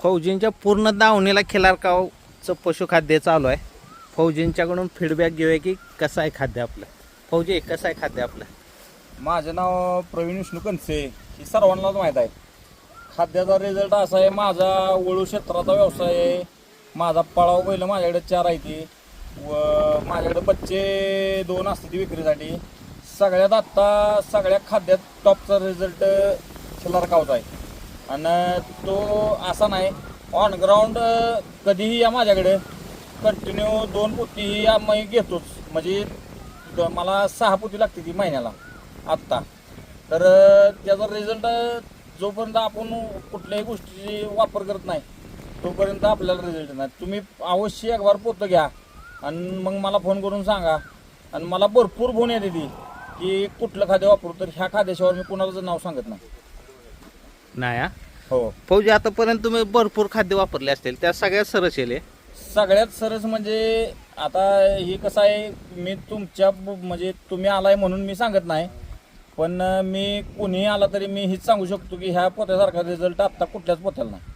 फौजींच्या पूर्ण दावणीला खिलारकावचं पशुखाद्य चालू आहे. फौजींच्याकडून फीडबॅक घेऊया की कसं आहे खाद्य आपलं. फौजी कसं आहे खाद्य आपलं? माझं नाव प्रवीण विष्णू कनसे. ही सर्वांनाच माहीत आहे. खाद्याचा रिझल्ट असा आहे, माझा वळू क्षेत्राचा व्यवसाय आहे. माझा पळाव बैल माझ्याकडे 4 आहे ती, व माझ्याकडे बच्चे 2 असते ती विक्रीसाठी. सगळ्यात आत्ता सगळ्या खाद्यात टॉपचा रिझल्ट खिलारकावचा आहे. आणि तो असा नाही, ऑन ग्राउंड कधीही या माझ्याकडे कंटिन्यू 2 पोती आम्ही घेतोच. म्हणजे मला 6 पोती लागते ती महिन्याला आत्ता. तर त्याचा रिझल्ट जोपर्यंत आपण कुठल्याही गोष्टीची वापर करत नाही तोपर्यंत आपल्याला रिझल्ट नाही. तुम्ही अवश्य एक बार पोतं घ्या आणि मग मला फोन करून सांगा. आणि मला भरपूर फोन येते ती की कुठलं खाद्य वापरू, तर ह्या खाद्याशिवाय मी कुणाचं नाव सांगत नाही. नाही हा. हो, फौजी आतापर्यंत तुम्ही भरपूर खाद्य वापरले असतील, त्या सगळ्यात सरस येले. सगळ्यात सरस म्हणजे आता हे कसं आहे, मी तुमच्या म्हणजे तुम्ही आलाय म्हणून मी सांगत नाही, पण मी कोणीही आला तरी मी हेच सांगू शकतो की ह्या पोत्यासारखा रिझल्ट आत्ता कुठल्याच पोत्याला नाही.